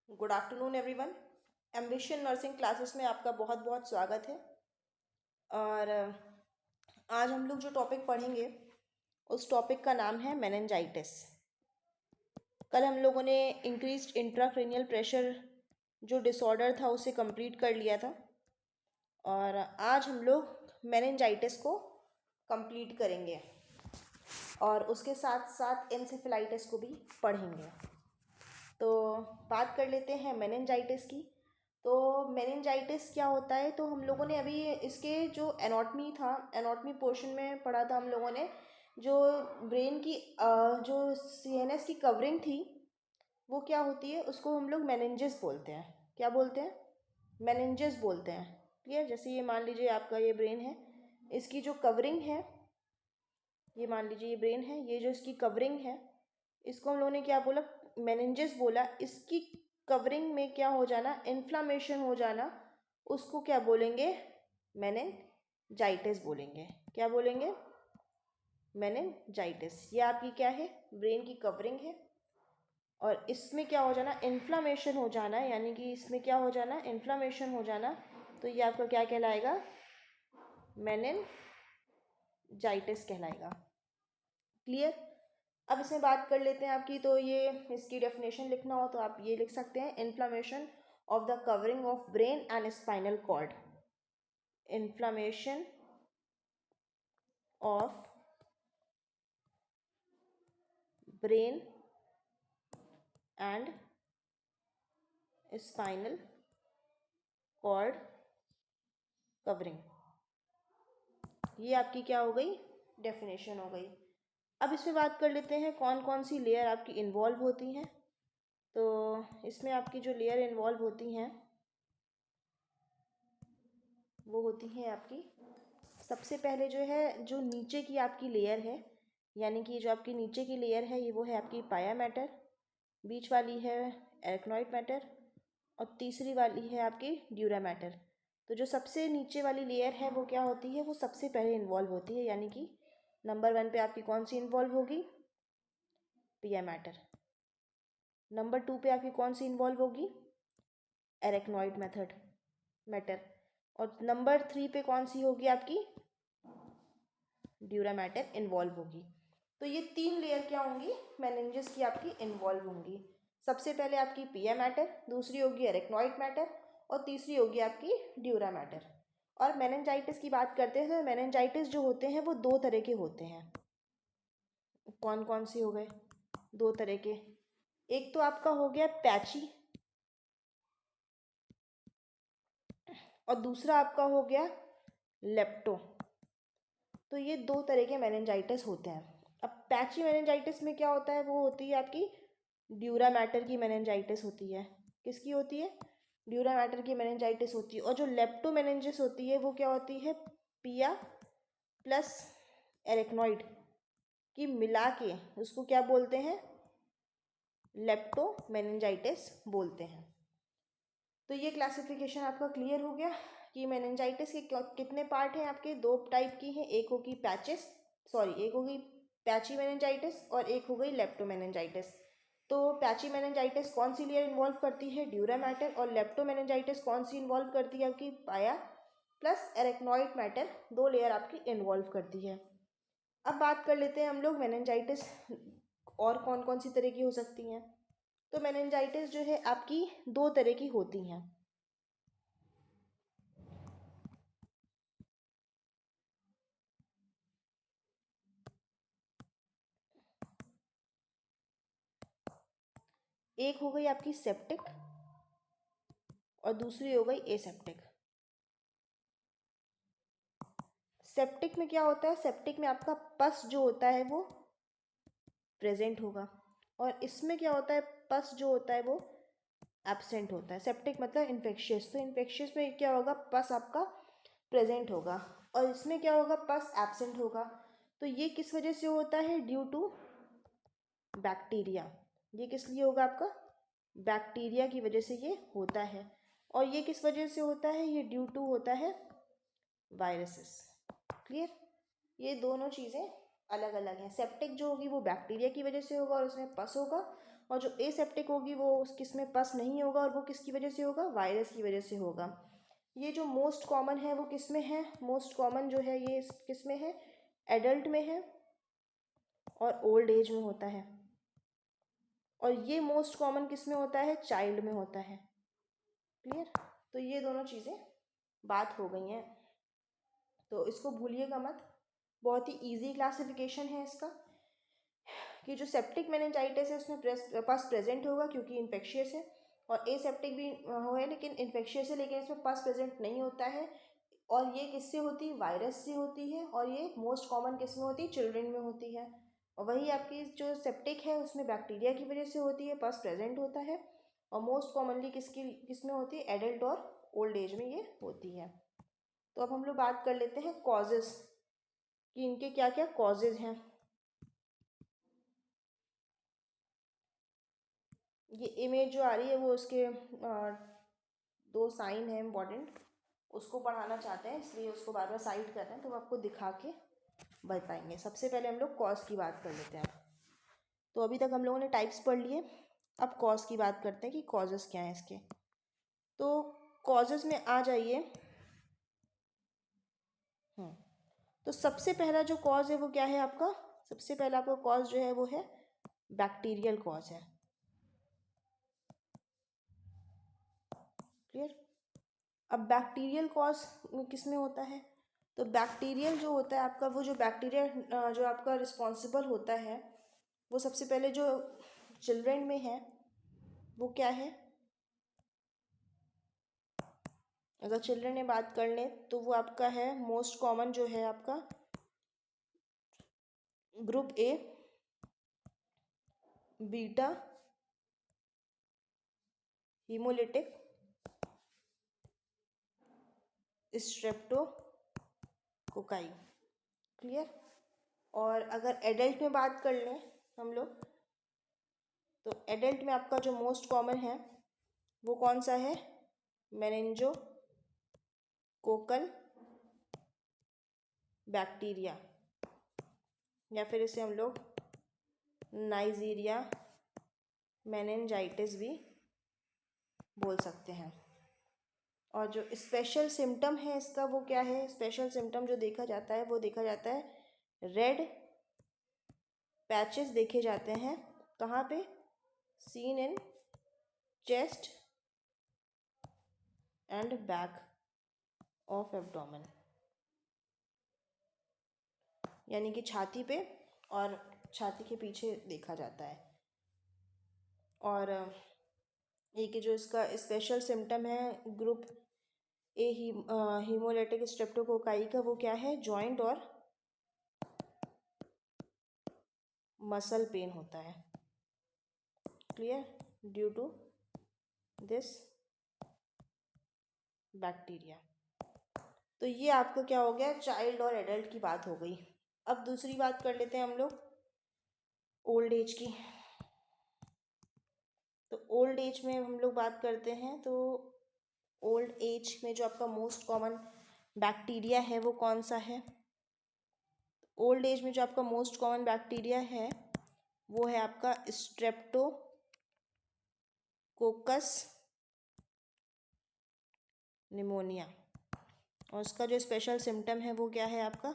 Good afternoon everyone. Ambition nursing classes में आपका बहुत बहुत स्वागत है। और आज हम लोग जो टॉपिक पढ़ेंगे उस टॉपिक का नाम है मेनिंजाइटिस। कल हम लोगों ने इंक्रीज्ड इंट्राक्रेनियल प्रेशर जो डिसऑर्डर था उसे कंप्लीट कर लिया था और आज हम लोग मेनिंजाइटिस को कंप्लीट करेंगे और उसके साथ साथ एन्सेफेलाइटिस को भी पढ़ेंगे। तो बात कर लेते हैं मेनिंजाइटिस की। तो मेनिंजाइटिस क्या होता है, तो हम लोगों ने अभी इसके जो एनाटॉमी था, एनाटॉमी पोर्शन में पढ़ा था हम लोगों ने। जो ब्रेन की जो सीएनएस की कवरिंग थी वो क्या होती है, उसको हम लोग मेनिंजेस बोलते हैं। क्या बोलते हैं? मेनिंजेस बोलते हैं। क्लियर? जैसे ये मान लीजिए आपका ये ब्रेन है, इसकी जो कवरिंग है, ये मान लीजिए ये ब्रेन है, ये जो इसकी कवरिंग है इसको हम लोगों ने क्या बोला? मेनिंजेस बोला। इसकी कवरिंग में क्या हो जाना, इन्फ्लामेशन हो जाना, उसको क्या बोलेंगे? मेनिंजाइटिस बोलेंगे। क्या बोलेंगे? मेनिंजाइटिस। ये आपकी क्या है? ब्रेन की कवरिंग है और इसमें क्या हो जाना, इन्फ्लामेशन हो जाना, यानी कि इसमें क्या हो जाना, इन्फ्लामेशन हो जाना। तो ये आपका क्या कहलाएगा? मेनिंजाइटिस कहलाएगा। क्लियर? अब इसमें बात कर लेते हैं आपकी। तो ये इसकी डेफिनेशन लिखना हो तो आप ये लिख सकते हैं, inflammation of the covering of brain and spinal cord. Inflammation of brain and spinal cord covering. ये आपकी क्या हो गई? डेफिनेशन हो गई। अब इसमें बात कर लेते हैं कौन कौन सी लेयर आपकी इन्वॉल्व होती हैं। तो इसमें आपकी जो लेयर इन्वॉल्व होती हैं वो होती हैं आपकी, सबसे पहले जो है, जो नीचे की आपकी लेयर है, यानी कि जो आपकी नीचे की लेयर है ये वो है आपकी पाया मैटर, बीच वाली है एरेक्नॉइड मैटर और तीसरी वाली है आपकी ड्यूरा मैटर। तो जो सबसे नीचे वाली लेयर है वो क्या होती है, वो सबसे पहले इन्वॉल्व होती है, यानी कि नंबर 1 पे आपकी कौन सी इन्वॉल्व होगी? पिया मैटर। नंबर 2 पे आपकी कौन सी इन्वॉल्व होगी? Arachnoid matter. और नंबर 3 पे कौन सी होगी आपकी? ड्यूरा मैटर इन्वॉल्व होगी। तो ये 3 लेयर क्या होंगी? मेनिंजेस की आपकी इन्वॉल्व होंगी। सबसे पहले आपकी पिया मैटर, दूसरी होगी एरेक्नॉइड मैटर और तीसरी होगी आपकी ड्यूरा मैटर। और मेनिंजाइटिस की बात करते हैं तो मेनिंजाइटिस जो होते हैं वो 2 तरह के होते हैं। कौन कौन से हो गए? 2 तरह के। एक तो आपका हो गया पैची और दूसरा आपका हो गया लेप्टो। तो ये 2 तरह के मेनिंजाइटिस होते हैं। अब पैची मेनिंजाइटिस में क्या होता है, वो होती है आपकी ड्यूरा मैटर की मेनिंजाइटिस होती है। किसकी होती है? ड्यूरा मैटर की मेनिंजाइटिस होती है। और जो लेप्टोमेनिंजिस होती है वो क्या होती है? पिया प्लस एरेक्नॉइड की मिला के उसको क्या बोलते हैं? लेप्टोमेनिंजाइटिस बोलते हैं। तो ये क्लासिफिकेशन आपका क्लियर हो गया कि मेनिंजाइटिस के कितने पार्ट हैं आपके? 2 टाइप की हैं, एक होगी एक होगी पैची मेनिंजाइटिस और एक हो गई लेप्टोमेनिंजाइटिस। तो पैची मेनिंजाइटिस कौन सी लेयर इन्वॉल्व करती है? Dura mater. और लेप्टोमेनिंजाइटिस कौन सी इन्वॉल्व करती है आपकी? पाया प्लस एरेक्नॉइड मैटर, 2 लेयर आपकी इन्वॉल्व करती है। अब बात कर लेते हैं हम लोग मेनिंजाइटिस और कौन कौन सी तरह की हो सकती हैं। तो मेनिंजाइटिस जो है आपकी 2 तरह की होती हैं। एक हो गई आपकी सेप्टिक और दूसरी हो गई एसेप्टिक। सेप्टिक में क्या होता है? सेप्टिक में आपका पस जो होता है वो प्रेजेंट होगा और इसमें क्या होता है, पस जो होता है वो एब्सेंट होता है। सेप्टिक मतलब इन्फेक्शियस, तो इन्फेक्शियस में क्या होगा, पस आपका प्रेजेंट होगा और इसमें क्या होगा, पस एब्सेंट होगा। तो ये किस वजह से होता है? Due to bacteria. ये किस लिए होगा आपका? बैक्टीरिया की वजह से ये होता है। और ये किस वजह से होता है? ये ड्यू टू होता है वायरसेस। क्लियर? ये दोनों चीज़ें अलग अलग हैं। सेप्टिक जो होगी वो बैक्टीरिया की वजह से होगा और उसमें पस होगा, और जो एसेप्टिक होगी वो किस में पस नहीं होगा, और वो किसकी वजह से होगा, वायरस की वजह से होगा। ये जो मोस्ट कॉमन है वो किस में है, मोस्ट कॉमन जो है ये किस में है, एडल्ट में है और ओल्ड एज में होता है। और ये मोस्ट कॉमन किस में होता है, चाइल्ड में होता है। क्लियर। तो ये दोनों चीज़ें बात हो गई हैं, तो इसको भूलिएगा मत। बहुत ही इजी क्लासिफिकेशन है इसका कि जो सेप्टिक मेनिंजाइटिस है उसमें पस प्रेजेंट होगा क्योंकि इन्फेक्शियस है, और एसेप्टिक भी है लेकिन इन्फेक्शियस है, लेकिन इसमें पस प्रेजेंट नहीं होता है। और ये किससे होती है, वायरस से होती है, और ये मोस्ट कॉमन किस में होती है, चिल्ड्रन में होती है। और वही आपकी जो सेप्टिक है उसमें बैक्टीरिया की वजह से होती है, पस प्रेजेंट होता है। और मोस्ट कॉमनली किस में होती है, एडल्ट और ओल्ड एज में ये होती है। तो अब हम लोग बात कर लेते हैं कॉजेज़ कि इनके क्या क्या कॉजेज़ हैं। ये इमेज जो आ रही है वो उसके दो साइन है इम्पॉर्टेंट, उसको पढ़ाना चाहते हैं इसलिए उसको बार बार साइड कर रहे हैं, तो आपको दिखा के बताएंगे। सबसे पहले हम लोग कॉज की बात कर लेते हैं। तो अभी तक हम लोगों ने टाइप्स पढ़ लिए, अब कॉज की बात करते हैं कि कॉजेज़ क्या हैं इसके। तो कॉजेज़ में आ जाइए। तो सबसे पहला जो कॉज है वो क्या है आपका, सबसे पहला आपका कॉज जो है वो है बैक्टीरियल कॉज है। क्लियर। अब बैक्टीरियल कॉज किस में होता है, तो बैक्टीरियल जो होता है आपका, वो जो बैक्टीरिया जो आपका रिस्पॉन्सिबल होता है वो सबसे पहले जो चिल्ड्रन में है वो क्या है, अगर चिल्ड्रन में बात कर लें तो वो आपका है मोस्ट कॉमन जो है आपका group A, beta haemolytic streptococci. Clear. और अगर एडल्ट में बात कर लें हम लोग, तो एडल्ट में आपका जो मोस्ट कॉमन है वो कौन सा है, मेनिंजो कोकल बैक्टीरिया, या फिर इसे हम लोग नाइजीरिया मेनिंजाइटिस भी बोल सकते हैं। और जो स्पेशल सिम्टम है इसका वो क्या है, स्पेशल सिम्टम जो देखा जाता है वो देखा जाता है रेड पैचेस देखे जाते हैं, कहाँ पे, seen in chest and back of abdomen, यानी कि छाती पे और छाती के पीछे देखा जाता है। और एक जो इसका स्पेशल सिम्टम है ग्रुप ए हीमोलिटिक स्ट्रेप्टोकोकाई का, वो क्या है, जॉइंट और मसल पेन होता है। Clear. Due to this bacteria. तो ये आपका क्या हो गया, चाइल्ड और एडल्ट की बात हो गई। अब दूसरी बात कर लेते हैं हम लोग ओल्ड एज की। तो ओल्ड एज में हम लोग बात करते हैं, तो ओल्ड एज में जो आपका मोस्ट कॉमन बैक्टीरिया है वो कौन सा है, ओल्ड एज में जो आपका मोस्ट कॉमन बैक्टीरिया है वो है आपका स्ट्रेप्टोकोकस निमोनिया। और उसका जो स्पेशल सिम्टम है वो क्या है आपका,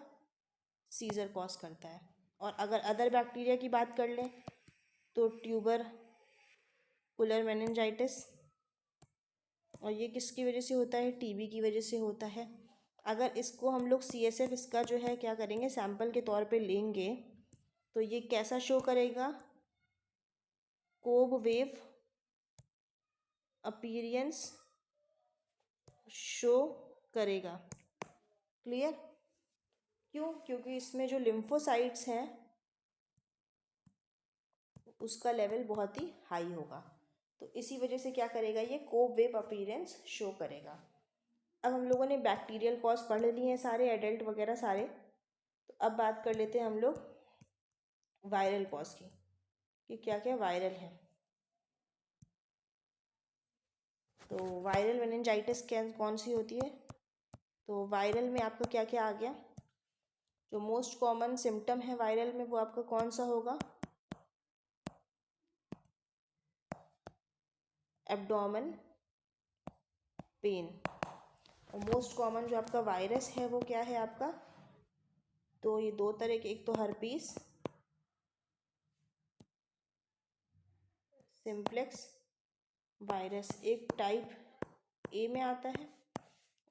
सीजर कॉज करता है। और अगर अदर बैक्टीरिया की बात कर लें तो ट्यूबर कुलर मेनिंजाइटिस, और ये किसकी वजह से होता है, टीबी की वजह से होता है। अगर इसको हम लोग CSF इसका जो है क्या करेंगे, सैंपल के तौर पे लेंगे, तो ये कैसा शो करेगा, कोब वेव अपीयरेंस शो करेगा। क्लियर। क्यों, क्योंकि इसमें जो लिम्फोसाइट्स हैं उसका लेवल बहुत ही हाई होगा, तो इसी वजह से क्या करेगा, ये कोब वेव अपीयरेंस शो करेगा। अब हम लोगों ने बैक्टीरियल कॉज पढ़ लिए हैं सारे, एडल्ट वगैरह सारे। तो अब बात कर लेते हैं हम लोग वायरल कॉज की कि क्या क्या वायरल है। तो वायरल मेनिंजाइटिस क्या कौन सी होती है, तो वायरल में आपका क्या क्या आ गया, जो मोस्ट कॉमन सिम्टम है वायरल में वो आपका कौन सा होगा, एब्डोमेन पेन। और मोस्ट कॉमन जो आपका वायरस है वो क्या है आपका, तो ये दो तरह के, एक तो हर्पीस सिम्प्लेक्स वायरस, एक टाइप ए में आता है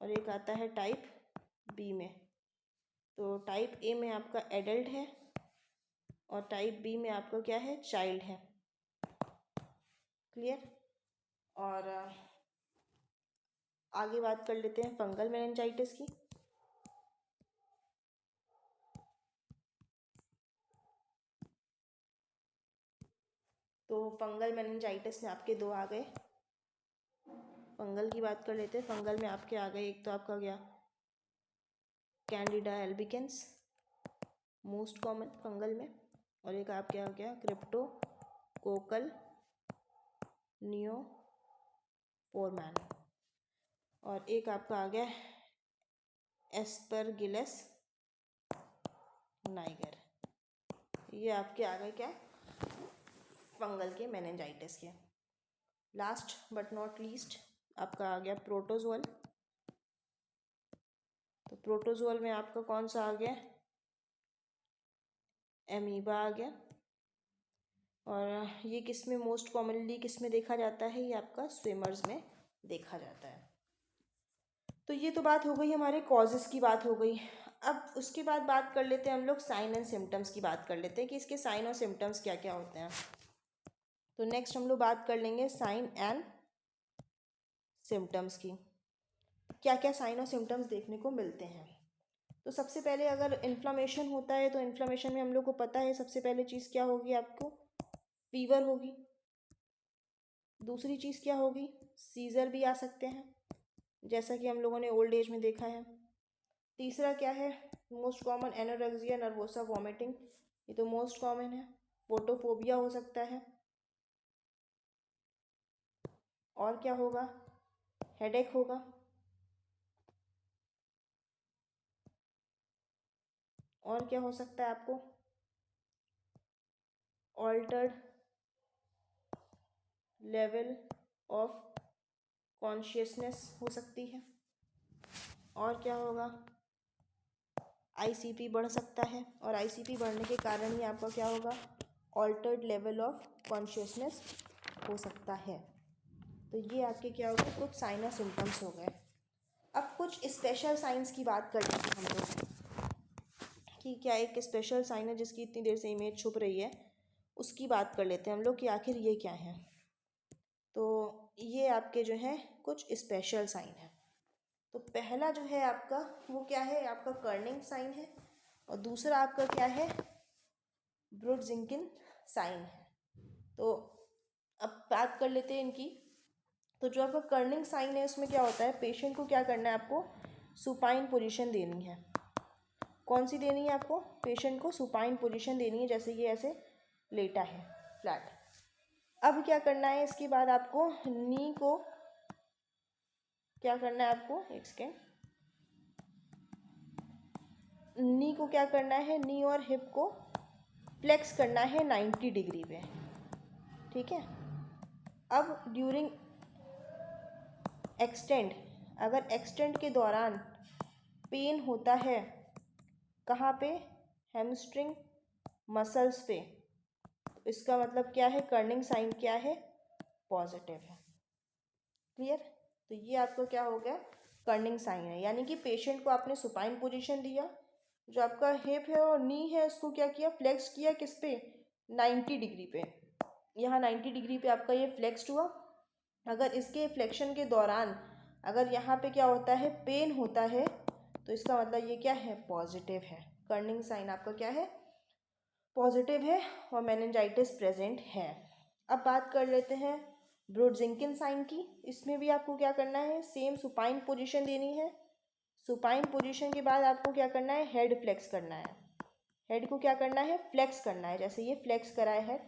और एक आता है टाइप बी में। तो टाइप ए में आपका एडल्ट है और टाइप बी में आपका क्या है, चाइल्ड है। क्लियर। और आगे बात कर लेते हैं फंगल मेनिंजाइटिस की। तो फंगल मेनिंजाइटिस में आपके दो आ गए। फंगल की बात कर लेते हैं। फंगल में आपके आ गए, एक तो आपका गया Candida albicans most common fungal में, और एक आपके आ गया क्रिप्टोकोकल नियोफोरमैन, और एक आपका आ गया एस्परगिलस नाइगर। ये आपके आ गए क्या, फंगल के मेनिंजाइटिस के। लास्ट बट नॉट लीस्ट आपका आ गया प्रोटोजोअल। तो प्रोटोजोअल में आपका कौन सा आ गया, एमीबा आ गया। और ये किस में मोस्ट कॉमनली किस में देखा जाता है, ये आपका स्विमर्स में देखा जाता है। तो ये तो बात हो गई हमारे कॉजेस की बात हो गई। अब उसके बाद बात कर लेते हैं हम लोग साइन एंड सिम्टम्स की बात कर लेते हैं कि इसके साइन और सिम्टम्स क्या क्या होते हैं। तो नेक्स्ट हम लोग बात कर लेंगे साइन एंड सिम्टम्स की, क्या क्या साइन और सिम्टम्स देखने को मिलते हैं। तो सबसे पहले अगर इन्फ्लामेशन होता है तो इन्फ्लामेशन में हम लोग को पता है सबसे पहले चीज़ क्या होगी, आपको फीवर होगी। दूसरी चीज़ क्या होगी, सीजर भी आ सकते हैं जैसा कि हम लोगों ने ओल्ड एज में देखा है। तीसरा क्या है, most common anorexia nervosa vomiting, ये तो मोस्ट कॉमन है। फोटोफोबिया हो सकता है। और क्या होगा, हेडेक होगा। और क्या हो सकता है आपको, ऑल्टर्ड लेवल ऑफ कॉन्शियसनेस हो सकती है। और क्या होगा, आईसीपी बढ़ सकता है, और आईसीपी बढ़ने के कारण ही आपका क्या होगा, ऑल्टर्ड लेवल ऑफ कॉन्शियसनेस हो सकता है। तो ये आपके क्या हो गए, कुछ साइन और सिम्टम्स हो गए। अब कुछ स्पेशल साइंस की बात कर लेते हैं हम लोग कि क्या एक स्पेशल साइन है जिसकी इतनी देर से इमेज छुप रही है, उसकी बात कर लेते हैं हम लोग कि आखिर ये क्या है। तो ये आपके जो है कुछ स्पेशल साइन है। तो पहला जो है आपका वो क्या है, आपका कर्निंग साइन है, और दूसरा आपका क्या है, ब्रुडजिंकिन साइन है। तो अब बात कर लेते हैं इनकी। तो जो आपका कर्निंग साइन है उसमें क्या होता है, पेशेंट को क्या करना है, आपको सुपाइन पोजीशन देनी है। कौन सी देनी है आपको, पेशेंट को सुपाइन पोजीशन देनी है, जैसे ये ऐसे लेटा है फ्लैट। अब क्या करना है, इसके बाद आपको नी को क्या करना है, आपको एक सेकेंड, नी को क्या करना है, नी और हिप को फ्लेक्स करना है 90 डिग्री पे। ठीक है। अब ड्यूरिंग एक्सटेंड, अगर एक्सटेंड के दौरान पेन होता है कहाँ पे, हैमस्ट्रिंग मसल्स पे, तो इसका मतलब क्या है, कर्निंग साइन क्या है, पॉजिटिव है। क्लियर। तो ये आपको क्या हो गया, कर्निंग साइन है, यानी कि पेशेंट को आपने सुपाइन पोजीशन दिया, जो आपका हिप है और नी है उसको क्या किया, फ्लेक्स किया किस पे, 90 डिग्री पे। यहाँ 90 डिग्री पे आपका ये फ्लेक्स्ड हुआ। अगर इसके फ्लेक्शन के दौरान अगर यहाँ पे क्या होता है, पेन होता है, तो इसका मतलब ये क्या है, पॉजिटिव है। कर्निंग साइन आपका क्या है, पॉजिटिव है और मेनिंजाइटिस प्रेजेंट है। अब बात कर लेते हैं ब्रुडजिंकिन साइन की। इसमें भी आपको क्या करना है, सेम सुपाइन पोजीशन देनी है। सुपाइन पोजीशन के बाद आपको क्या करना है, हेड फ्लेक्स करना है। हेड को क्या करना है, फ्लेक्स करना है, जैसे ये फ्लेक्स करा है हेड।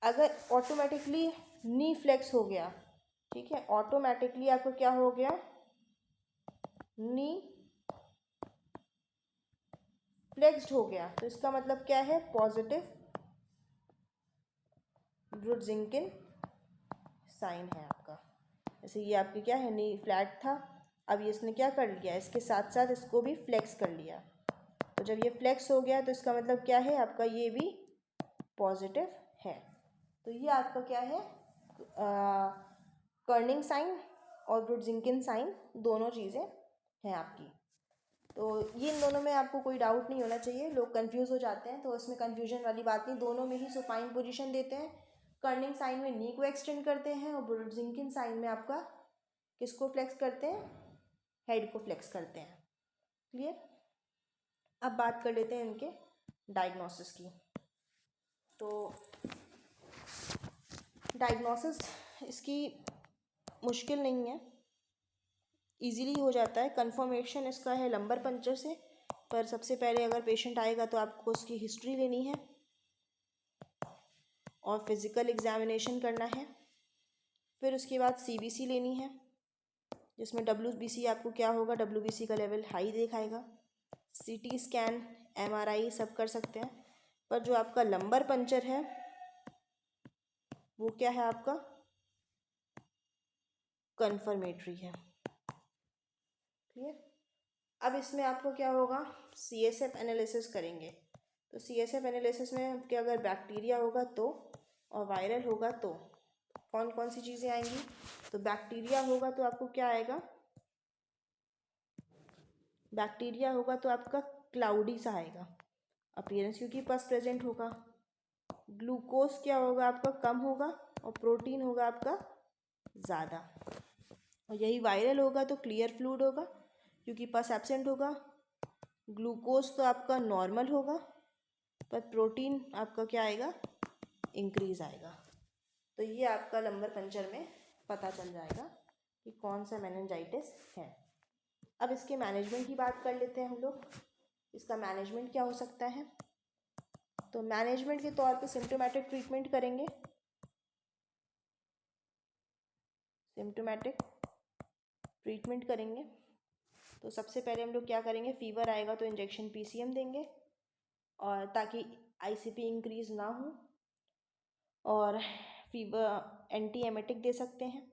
अगर ऑटोमेटिकली नी फ्लेक्स हो गया, ठीक है, ऑटोमेटिकली आपको क्या हो गया, नी फ्लेक्स्ड हो गया, तो इसका मतलब क्या है, पॉजिटिव ब्रुडजिंकिन साइन है आपका। जैसे ये आपकी क्या है, नी फ्लैट था, अब ये इसने क्या कर लिया, इसके साथ साथ इसको भी फ्लेक्स कर लिया। तो जब ये फ्लेक्स हो गया तो इसका मतलब क्या है आपका, ये भी पॉजिटिव है। तो ये आपका क्या है, कर्निंग साइन और ब्रुडजिंकिन साइन दोनों चीज़ें हैं आपकी। तो ये इन दोनों में आपको कोई डाउट नहीं होना चाहिए। लोग कंफ्यूज हो जाते हैं, तो उसमें कंफ्यूजन वाली बात नहीं, दोनों में ही सुपाइन पोजीशन देते हैं। कर्निंग साइन में नी को एक्सटेंड करते हैं और ब्रुडजिंकिन साइन में आपका किसको फ्लेक्स करते हैं, हेड को फ्लेक्स करते हैं। क्लियर। अब बात कर लेते हैं इनके डायग्नोसिस की। तो डायग्नोसिस इसकी मुश्किल नहीं है, इजीली हो जाता है। कंफर्मेशन इसका है लंबर पंचर से, पर सबसे पहले अगर पेशेंट आएगा तो आपको उसकी हिस्ट्री लेनी है और फिज़िकल एग्जामिनेशन करना है। फिर उसके बाद सीबीसी लेनी है, जिसमें डब्ल्यूबीसी आपको क्या होगा, डब्ल्यूबीसी का लेवल हाई दिखाएगा। सीटी स्कैन, एमआरआई सब कर सकते हैं, पर जो आपका लंबर पंचर है वो क्या है आपका, कन्फर्मेटरी है। क्लियर। अब इसमें आपको क्या होगा, सीएसएफ एनालिसिस करेंगे। तो सीएसएफ एनालिसिस में आपके अगर बैक्टीरिया होगा तो, और वायरल होगा तो कौन कौन सी चीज़ें आएंगी। तो बैक्टीरिया होगा तो आपको क्या आएगा, बैक्टीरिया होगा तो आपका क्लाउडी सा आएगा अपीयरेंस, क्योंकि पस प्रेजेंट होगा। ग्लूकोज क्या होगा आपका, कम होगा, और प्रोटीन होगा आपका ज़्यादा। और यही वायरल होगा तो क्लियर फ्लूइड होगा, क्योंकि पस एब्सेंट होगा। ग्लूकोज तो आपका नॉर्मल होगा, पर प्रोटीन आपका क्या आएगा, इंक्रीज आएगा। तो ये आपका लंबर पंचर में पता चल जाएगा कि कौन सा मेनिंजाइटिस है। अब इसके मैनेजमेंट की बात कर लेते हैं हम लोग। इसका मैनेजमेंट क्या हो सकता है। तो मैनेजमेंट के तौर पे सिम्टोमेटिक ट्रीटमेंट करेंगे। सिम्टोमेटिक ट्रीटमेंट करेंगे तो सबसे पहले हम लोग क्या करेंगे, फीवर आएगा तो इंजेक्शन पीसीएम देंगे, और ताकि आईसीपी इंक्रीज ना हो, और फीवर एंटी एमेटिक दे सकते हैं।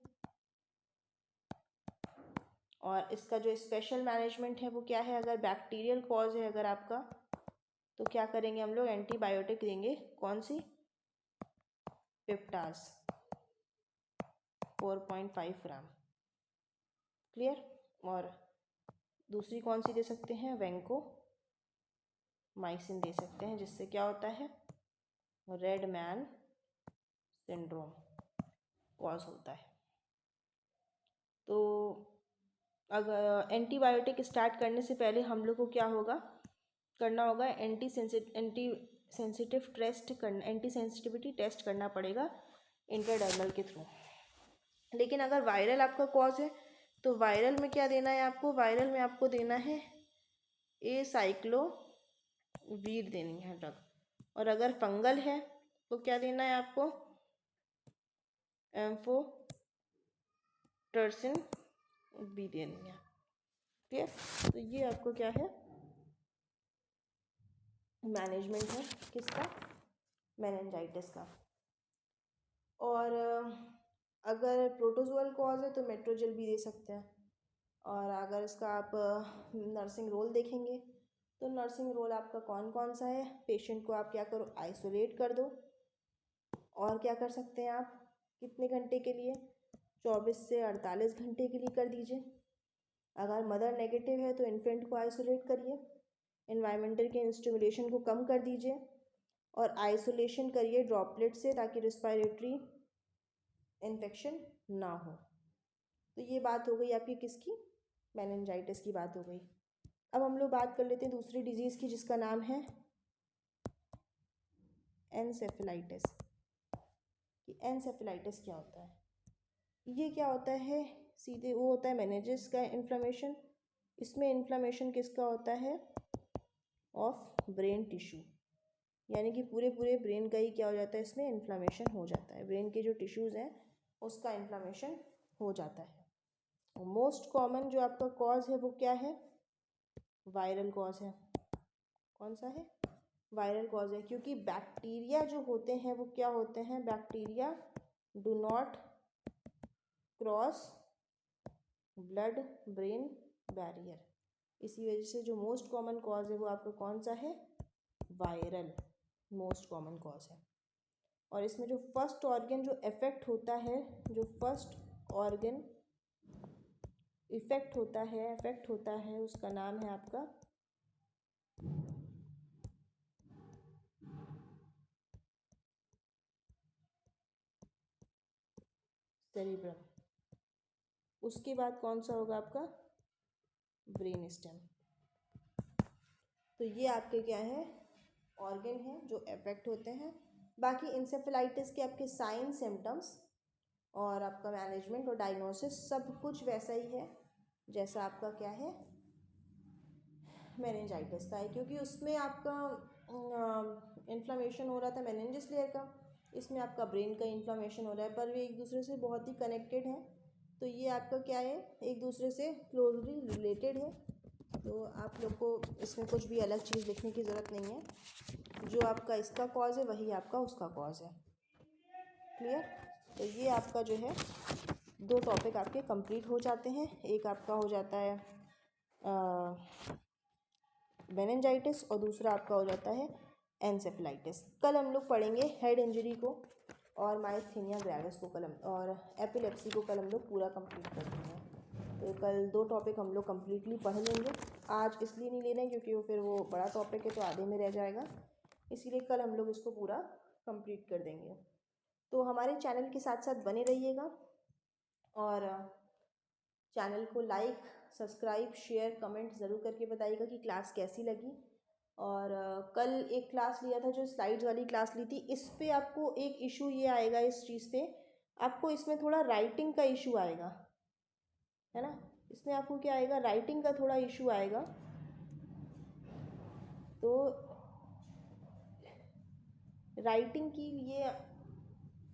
और इसका जो स्पेशल मैनेजमेंट है वो क्या है, अगर बैक्टीरियल कॉज है अगर आपका, तो क्या करेंगे हम लोग, एंटीबायोटिक देंगे। कौन सी, पिप्टास 4.5 ग्राम। क्लियर। और दूसरी कौन सी दे सकते हैं, वेंको माइसिन दे सकते हैं, जिससे क्या होता है, रेड मैन सिंड्रोम कॉज होता है। तो अगर एंटीबायोटिक स्टार्ट करने से पहले हम लोग को क्या होगा, करना होगा, एंटी सेंसिटिव टेस्ट करना, एंटी सेंसिटिविटी टेस्ट करना पड़ेगा इंट्राडर्मल के थ्रू। लेकिन अगर वायरल आपका कॉज है तो वायरल में क्या देना है आपको, वायरल में आपको देना है एसाइक्लोवीर देनी है ड्रग। और अगर फंगल है तो क्या देना है आपको, एम्फोटर्सिन भी देनी है। ठीक है। तो ये आपको क्या है, मैनेजमेंट है किसका, मेनिंजाइटिस का। और अगर प्रोटोजोअल कॉज है तो मेट्रोजेल भी दे सकते हैं। और अगर इसका आप नर्सिंग रोल देखेंगे तो नर्सिंग रोल आपका कौन कौन सा है, पेशेंट को आप क्या करो, आइसोलेट कर दो। और क्या कर सकते हैं आप, कितने घंटे के लिए, 24 से 48 घंटे के लिए कर दीजिए। अगर मदर नेगेटिव है तो इन्फेंट को आइसोलेट करिए, एनवायरमेंटल के स्टिमुलेशन को कम कर दीजिए, और आइसोलेशन करिए ड्रॉपलेट से, ताकि रिस्पायरेटरी इन्फेक्शन ना हो। तो ये बात हो गई आपकी किसकी, मेनिंजाइटिस की बात हो गई। अब हम लोग बात कर लेते हैं दूसरी डिजीज़ की, जिसका नाम है एनसेफेलाइटिस। कि एनसेफेलाइटिस क्या होता है, ये क्या होता है, सीधे वो होता है मेनिंजेस का इन्फ्लेमेशन। इसमें इन्फ्लेमेशन किसका होता है, ऑफ ब्रेन टिश्यू, यानी कि पूरे पूरे ब्रेन का ही क्या हो जाता है, इसमें इन्फ्लेमेशन हो जाता है। ब्रेन के जो टिश्यूज़ हैं उसका इन्फ्लेमेशन हो जाता है। मोस्ट कॉमन जो आपका कॉज है वो क्या है, वायरल कॉज है। कौन सा है, वायरल कॉज है, क्योंकि बैक्टीरिया जो होते हैं वो क्या होते हैं, bacteria do not cross blood brain barrier. इसी वजह से जो मोस्ट कॉमन कॉज है वो आपका कौन सा है, वायरल मोस्ट कॉमन कॉज है। और इसमें जो फर्स्ट ऑर्गन जो अफेक्ट होता है, जो फर्स्ट ऑर्गन अफेक्ट होता है उसका नाम है आपका सेरिब्रम। उसके बाद कौन सा होगा आपका, ब्रेन स्टेम। तो ये आपके क्या है, ऑर्गन हैं जो अफेक्ट होते हैं। बाकी इंसेफेलाइटिस के आपके साइन सिम्टम्स और आपका मैनेजमेंट और डायग्नोसिस सब कुछ वैसा ही है जैसा आपका क्या है, मेनिंजाइटिस का है। क्योंकि उसमें आपका इन्फ्लामेशन हो रहा था मेनिंजस लेयर का, इसमें आपका ब्रेन का इन्फ्लामेशन हो रहा है, पर वे एक दूसरे से बहुत ही कनेक्टेड हैं। तो ये आपका क्या है, एक दूसरे से क्लोजली रिलेटेड है। तो आप लोग को इसमें कुछ भी अलग चीज़ लिखने की ज़रूरत नहीं है, जो आपका इसका कॉज है वही आपका उसका कॉज है। क्लियर। तो ये आपका जो है 2 टॉपिक आपके कंप्लीट हो जाते हैं। एक आपका हो जाता है मेनिंजाइटिस और दूसरा आपका हो जाता है एनसेफेलाइटिस। कल हम लोग पढ़ेंगे हेड इंजरी को और माइस्थेनिया ग्रेविस को कल और एपिलेप्सी को कल हम लोग पूरा कंप्लीट कर देंगे। तो कल 2 टॉपिक हम लोग कम्प्लीटली पढ़ लेंगे। आज इसलिए नहीं ले रहे हैं क्योंकि वो फिर वो बड़ा टॉपिक है तो आधे में रह जाएगा, इसीलिए कल हम लोग इसको पूरा कंप्लीट कर देंगे। तो हमारे चैनल के साथ साथ बने रहिएगा और चैनल को लाइक सब्सक्राइब शेयर कमेंट ज़रूर करके बताइएगा कि क्लास कैसी लगी। और कल एक क्लास लिया था जो स्लाइड्स वाली क्लास ली थी, इस पे आपको एक इशू ये आएगा, इस चीज़ पे आपको इसमें थोड़ा राइटिंग का इशू आएगा, है ना। इसमें आपको क्या आएगा, राइटिंग का थोड़ा इशू आएगा। तो राइटिंग की लिए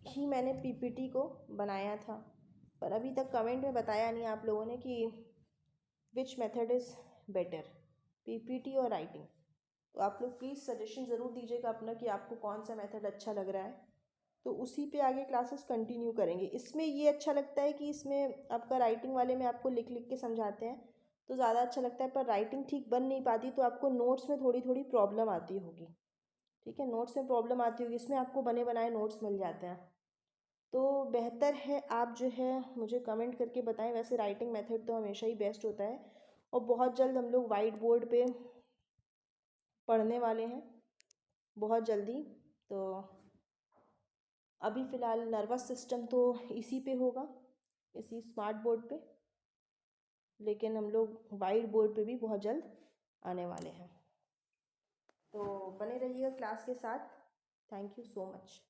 ही मैंने पीपीटी को बनाया था, पर अभी तक कमेंट में बताया नहीं आप लोगों ने कि which method is better, PPT और राइटिंग। तो आप लोग प्लीज़ सजेशन ज़रूर दीजिएगा अपना कि आपको कौन सा मेथड अच्छा लग रहा है, तो उसी पे आगे क्लासेस कंटिन्यू करेंगे। इसमें ये अच्छा लगता है कि इसमें आपका राइटिंग वाले में आपको लिख लिख के समझाते हैं तो ज़्यादा अच्छा लगता है, पर राइटिंग ठीक बन नहीं पाती तो आपको नोट्स में थोड़ी थोड़ी प्रॉब्लम आती होगी। ठीक है, नोट्स में प्रॉब्लम आती होगी, इसमें आपको बने बनाए नोट्स मिल जाते हैं। तो बेहतर है आप जो है मुझे कमेंट करके बताएं। वैसे राइटिंग मेथड तो हमेशा ही बेस्ट होता है और बहुत जल्द हम लोग वाइट बोर्ड पे पढ़ने वाले हैं, बहुत जल्दी। तो अभी फ़िलहाल नर्वस सिस्टम तो इसी पे होगा, इसी स्मार्ट बोर्ड पे, लेकिन हम लोग वाइट बोर्ड पे भी बहुत जल्द आने वाले हैं। तो बने रहिएगा क्लास के साथ। Thank you so much.